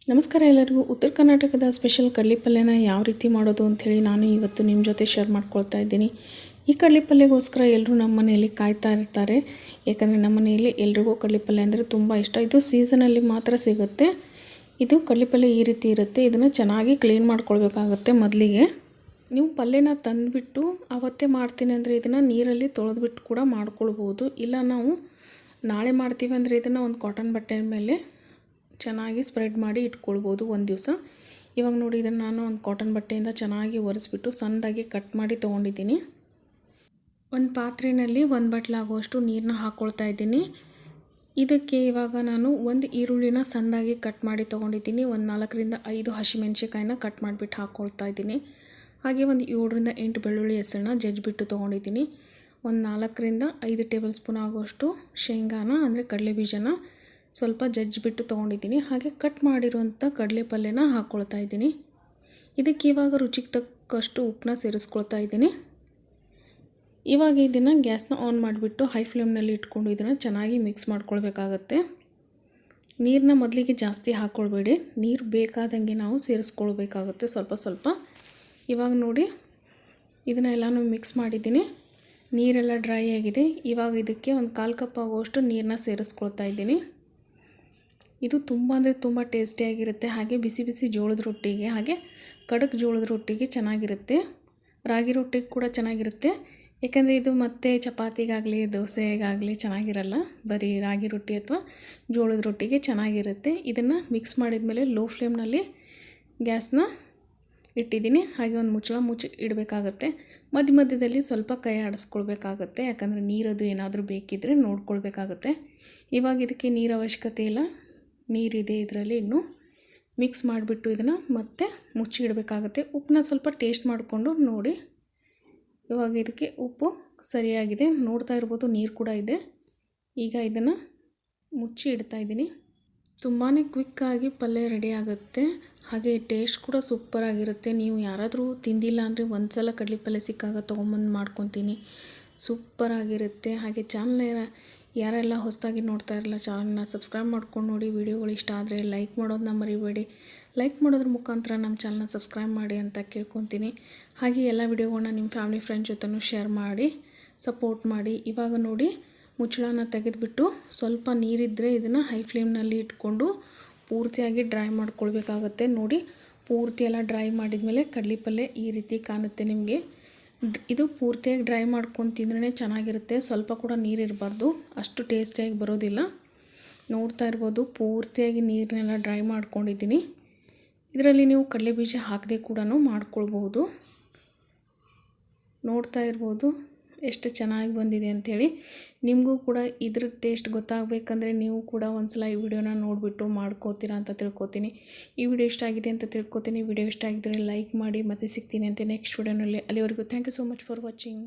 ನಮಸ್ಕಾರ ಎಲ್ಲರಿಗೂ. ಉತ್ತರ ಕರ್ನಾಟಕದ ಸ್ಪೆಷಲ್ ಕಡಲೆ ಪಲ್ಯನ ಯಾವ ರೀತಿ ಮಾಡೋದು ಅಂಥೇಳಿ ನಾನು ಇವತ್ತು ನಿಮ್ಮ ಜೊತೆ ಶೇರ್ ಮಾಡ್ಕೊಳ್ತಾ ಇದ್ದೀನಿ. ಈ ಕಡಲೆ ಪಲ್ಯಗೋಸ್ಕರ ಎಲ್ಲರೂ ನಮ್ಮ ಮನೆಯಲ್ಲಿ ಕಾಯ್ತಾ ಇರ್ತಾರೆ. ಯಾಕಂದರೆ ನಮ್ಮ ಮನೆಯಲ್ಲಿ ಎಲ್ರಿಗೂ ಕಡಲೆ ಪಲ್ಯ ಅಂದರೆ ತುಂಬ ಇಷ್ಟ. ಇದು ಸೀಸನಲ್ಲಿ ಮಾತ್ರ ಸಿಗುತ್ತೆ. ಇದು ಕಡಲೆ ಪಲ್ಯ ಈ ರೀತಿ ಇರುತ್ತೆ. ಇದನ್ನು ಚೆನ್ನಾಗಿ ಕ್ಲೀನ್ ಮಾಡ್ಕೊಳ್ಬೇಕಾಗುತ್ತೆ. ಮೊದಲಿಗೆ ನೀವು ಪಲ್ಯನ ತಂದುಬಿಟ್ಟು ಅವತ್ತೇ ಮಾಡ್ತೀನಿ ಅಂದರೆ ಇದನ್ನು ನೀರಲ್ಲಿ ತೊಳೆದ್ಬಿಟ್ಟು ಕೂಡ ಮಾಡ್ಕೊಳ್ಬೋದು. ಇಲ್ಲ ನಾವು ನಾಳೆ ಮಾಡ್ತೀವಿ ಅಂದರೆ ಇದನ್ನು ಒಂದು ಕಾಟನ್ ಬಟ್ಟೆ ಮೇಲೆ ಚೆನ್ನಾಗಿ ಸ್ಪ್ರೆಡ್ ಮಾಡಿ ಇಟ್ಕೊಳ್ಬೋದು ಒಂದು ದಿವಸ. ಇವಾಗ ನೋಡಿ, ಇದನ್ನು ನಾನು ಒಂದು ಕಾಟನ್ ಬಟ್ಟೆಯಿಂದ ಚೆನ್ನಾಗಿ ಒರೆಸ್ಬಿಟ್ಟು ಸಣ್ಣದಾಗಿ ಕಟ್ ಮಾಡಿ ತೊಗೊಂಡಿದ್ದೀನಿ. ಒಂದು ಪಾತ್ರೆಯಲ್ಲಿ 1 ಬಟ್ಲಾಗುವಷ್ಟು ನೀರನ್ನ ಹಾಕ್ಕೊಳ್ತಾ ಇದ್ದೀನಿ. ಇದಕ್ಕೆ ಇವಾಗ ನಾನು ಒಂದು ಈರುಳ್ಳಿನ ಸಣ್ಣದಾಗಿ ಕಟ್ ಮಾಡಿ ತೊಗೊಂಡಿದ್ದೀನಿ. ಒಂದು 4 ರಿಂದ 5 ಹಸಿಮೆಣಸಿಕಾಯಿನ ಕಟ್ ಮಾಡಿಬಿಟ್ಟು ಹಾಕ್ಕೊಳ್ತಾ ಇದ್ದೀನಿ. ಹಾಗೆ ಒಂದು 7 ರಿಂದ 8 ಬೆಳ್ಳುಳ್ಳಿ ಹೆಸರನ್ನ ಜಜ್ಜಿಬಿಟ್ಟು ತೊಗೊಂಡಿದ್ದೀನಿ. ಒಂದು 4 ರಿಂದ 5 ಟೇಬಲ್ ಸ್ಪೂನ್ ಆಗುವಷ್ಟು ಶೇಂಗಾನ ಅಂದರೆ ಕಡಲೆ ಬೀಜನ ಸ್ವಲ್ಪ ಜಜ್ಜಿಬಿಟ್ಟು ತೊಗೊಂಡಿದ್ದೀನಿ. ಹಾಗೆ ಕಟ್ ಮಾಡಿರುವಂಥ ಕಡಲೆ ಪಲ್ಯನ ಹಾಕ್ಕೊಳ್ತಾ ಇದ್ದೀನಿ. ಇದಕ್ಕೆ ಇವಾಗ ರುಚಿಗೆ ತಕ್ಕಷ್ಟು ಉಪ್ಪನ್ನ ಸೇರಿಸ್ಕೊಳ್ತಾ ಇದ್ದೀನಿ. ಇವಾಗ ಇದನ್ನು ಗ್ಯಾಸ್ನ ಆನ್ ಮಾಡಿಬಿಟ್ಟು ಹೈ ಫ್ಲೇಮ್ನಲ್ಲಿ ಇಟ್ಕೊಂಡು ಇದನ್ನು ಚೆನ್ನಾಗಿ ಮಿಕ್ಸ್ ಮಾಡ್ಕೊಳ್ಬೇಕಾಗತ್ತೆ. ನೀರನ್ನ ಮೊದಲಿಗೆ ಜಾಸ್ತಿ ಹಾಕ್ಕೊಳ್ಬೇಡಿ, ನೀರು ಬೇಕಾದಂಗೆ ನಾವು ಸೇರಿಸ್ಕೊಳ್ಬೇಕಾಗುತ್ತೆ ಸ್ವಲ್ಪ ಸ್ವಲ್ಪ. ಇವಾಗ ನೋಡಿ, ಇದನ್ನೆಲ್ಲನೂ ಮಿಕ್ಸ್ ಮಾಡಿದ್ದೀನಿ. ನೀರೆಲ್ಲ ಡ್ರೈ ಆಗಿದೆ. ಇವಾಗ ಇದಕ್ಕೆ ಒಂದು 1/4 ಕಪ್ ಆಗುವಷ್ಟು ನೀರನ್ನ ಸೇರಿಸ್ಕೊಳ್ತಾ ಇದ್ದೀನಿ. ಇದು ತುಂಬ ಅಂದರೆ ತುಂಬ ಟೇಸ್ಟಿಯಾಗಿರುತ್ತೆ. ಹಾಗೆ ಬಿಸಿ ಬಿಸಿ ಜೋಳದ ರೊಟ್ಟಿಗೆ, ಹಾಗೆ ಖಡಕ್ ಜೋಳದ ರೊಟ್ಟಿಗೆ ಚೆನ್ನಾಗಿರುತ್ತೆ. ರಾಗಿ ರೊಟ್ಟಿಗೆ ಕೂಡ ಚೆನ್ನಾಗಿರುತ್ತೆ. ಯಾಕಂದರೆ ಇದು ಮತ್ತು ಚಪಾತಿಗಾಗಲಿ ದೋಸೆಗಾಗಲಿ ಚೆನ್ನಾಗಿರಲ್ಲ. ಬರೀ ರಾಗಿ ರೊಟ್ಟಿ ಅಥವಾ ಜೋಳದ ರೊಟ್ಟಿಗೆ ಚೆನ್ನಾಗಿರುತ್ತೆ. ಇದನ್ನು ಮಿಕ್ಸ್ ಮಾಡಿದ ಮೇಲೆ ಲೋ ಫ್ಲೇಮ್ನಲ್ಲಿ ಗ್ಯಾಸ್ನ ಇಟ್ಟಿದ್ದೀನಿ. ಹಾಗೆ ಒಂದು ಮುಚ್ಚಳ ಮುಚ್ಚಿ ಇಡಬೇಕಾಗತ್ತೆ. ಮಧ್ಯ ಮಧ್ಯದಲ್ಲಿ ಸ್ವಲ್ಪ ಕೈ ಆಡಿಸ್ಕೊಳ್ಬೇಕಾಗತ್ತೆ. ಯಾಕಂದರೆ ನೀರದು ಏನಾದರೂ ಬೇಕಿದ್ದರೆ ನೋಡ್ಕೊಳ್ಬೇಕಾಗತ್ತೆ. ಇವಾಗ ಇದಕ್ಕೆ ನೀರು ಅವಶ್ಯಕತೆ ಇಲ್ಲ, ನೀರಿದೆ ಇದರಲ್ಲಿ. ಇನ್ನು ಮಿಕ್ಸ್ ಮಾಡಿಬಿಟ್ಟು ಇದನ್ನು ಮತ್ತೆ ಮುಚ್ಚಿ ಇಡಬೇಕಾಗುತ್ತೆ. ಉಪ್ಪನ್ನ ಸ್ವಲ್ಪ ಟೇಸ್ಟ್ ಮಾಡಿಕೊಂಡು ನೋಡಿ. ಇವಾಗ ಇದಕ್ಕೆ ಉಪ್ಪು ಸರಿಯಾಗಿದೆ, ನೋಡ್ತಾ ಇರ್ಬೋದು ನೀರು ಕೂಡ ಇದೆ. ಈಗ ಇದನ್ನು ಮುಚ್ಚಿ ಇಡ್ತಾ ಇದ್ದೀನಿ. ತುಂಬಾ ಕ್ವಿಕ್ಕಾಗಿ ಪಲ್ಯ ರೆಡಿ ಆಗುತ್ತೆ. ಹಾಗೆ ಟೇಸ್ಟ್ ಕೂಡ ಸೂಪರಾಗಿರುತ್ತೆ. ನೀವು ಯಾರಾದರೂ ತಿಂದಿಲ್ಲ ಅಂದರೆ ಒಂದು ಸಲ ಕಡಲೆ ಪಲ್ಯ ಸಿಕ್ಕಾಗ ತೊಗೊಂಬಂದು ಮಾಡ್ಕೊತೀನಿ, ಸೂಪರಾಗಿರುತ್ತೆ. ಹಾಗೆ ಚಾನಲ್ ಯಾರೆಲ್ಲ ಹೊಸದಾಗಿ ನೋಡ್ತಾ ಇರಲ್ಲ ಚಾನಲ್ನ ಸಬ್ಸ್ಕ್ರೈಬ್ ಮಾಡ್ಕೊಂಡು ನೋಡಿ. ವಿಡಿಯೋಗಳು ಇಷ್ಟ ಆದರೆ ಲೈಕ್ ಮಾಡೋದನ್ನ ಮರಿಬೇಡಿ. ಲೈಕ್ ಮಾಡೋದ್ರ ಮುಖಾಂತರ ನಮ್ಮ ಚಾನಲ್ನ ಸಬ್ಸ್ಕ್ರೈಬ್ ಮಾಡಿ ಅಂತ ಕೇಳ್ಕೊತೀನಿ. ಹಾಗೆ ಎಲ್ಲ ವಿಡಿಯೋಗಳನ್ನ ನಿಮ್ಮ ಫ್ಯಾಮಿಲಿ ಫ್ರೆಂಡ್ಸ್ ಜೊತೆನೂ ಶೇರ್ ಮಾಡಿ ಸಪೋರ್ಟ್ ಮಾಡಿ. ಇವಾಗ ನೋಡಿ, ಮುಚ್ಚಳನ ತೆಗೆದುಬಿಟ್ಟು ಸ್ವಲ್ಪ ನೀರಿದ್ದರೆ ಇದನ್ನು ಹೈ ಫ್ಲೇಮ್ನಲ್ಲಿ ಇಟ್ಕೊಂಡು ಪೂರ್ತಿಯಾಗಿ ಡ್ರೈ ಮಾಡ್ಕೊಳ್ಬೇಕಾಗತ್ತೆ. ನೋಡಿ, ಪೂರ್ತಿ ಎಲ್ಲ ಡ್ರೈ ಮಾಡಿದ್ಮೇಲೆ ಕಡಲೆ ಪಲ್ಯ ಈ ರೀತಿ ಕಾಣುತ್ತೆ ನಿಮಗೆ. ಇದು ಪೂರ್ತಿಯಾಗಿ ಡ್ರೈ ಮಾಡ್ಕೊಂಡು ತಿಂದ್ರೇ ಚೆನ್ನಾಗಿರುತ್ತೆ. ಸ್ವಲ್ಪ ಕೂಡ ನೀರಿರಬಾರ್ದು, ಅಷ್ಟು ಟೇಸ್ಟಿಯಾಗಿ ಬರೋದಿಲ್ಲ. ನೋಡ್ತಾ ಇರ್ಬೋದು, ಪೂರ್ತಿಯಾಗಿ ನೀರನ್ನೆಲ್ಲ ಡ್ರೈ ಮಾಡ್ಕೊಂಡಿದ್ದೀನಿ. ಇದರಲ್ಲಿ ನೀವು ಕಡಲೆ ಬೀಜ ಹಾಕದೆ ಕೂಡ ಮಾಡ್ಕೊಳ್ಬೋದು. ನೋಡ್ತಾ ಇರ್ಬೋದು ಎಷ್ಟು ಚೆನ್ನಾಗಿ ಬಂದಿದೆ ಅಂಥೇಳಿ. ನಿಮಗೂ ಕೂಡ ಇದ್ರ ಟೇಸ್ಟ್ ಗೊತ್ತಾಗಬೇಕಂದ್ರೆ ನೀವು ಕೂಡ ಒಂದ್ಸಲ ಈ ವಿಡಿಯೋನ ನೋಡಿಬಿಟ್ಟು ಮಾಡ್ಕೋತೀರಾ ಅಂತ ತಿಳ್ಕೊತೀನಿ. ಈ ವಿಡಿಯೋ ಇಷ್ಟ ಆಗಿದೆ ಅಂತ ತಿಳ್ಕೊತೀನಿ. ವಿಡಿಯೋ ಇಷ್ಟ ಆಗಿದ್ದರೆ ಲೈಕ್ ಮಾಡಿ. ಮತ್ತೆ ಸಿಗ್ತೀನಿ ಅಂತ ನೆಕ್ಸ್ಟ್ ವಿಡಿಯೋನಲ್ಲಿ. ಅಲ್ಲಿವರೆಗೂ thank you so much for watching.